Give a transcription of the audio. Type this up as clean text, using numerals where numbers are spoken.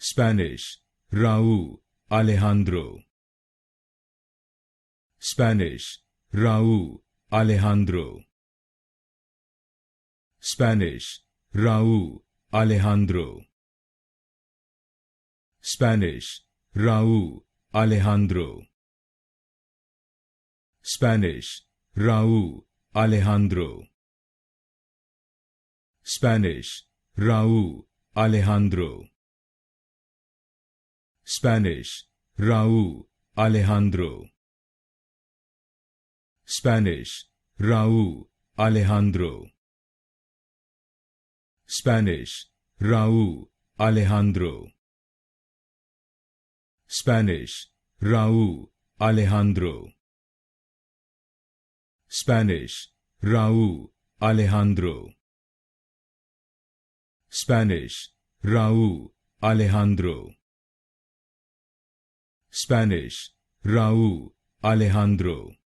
Spanish, Rauw Alejandro. Spanish, Rauw Alejandro. Spanish, Rauw Alejandro. Spanish, Rauw Alejandro. Spanish, Rauw Alejandro. Spanish, Rauw Alejandro. Spanish, Rauw Alejandro. Spanish, Rauw Alejandro. Spanish, Rauw Alejandro. Spanish, Rauw Alejandro. Spanish, Rauw Alejandro. Spanish, Rauw Alejandro. Spanish, Rauw Alejandro.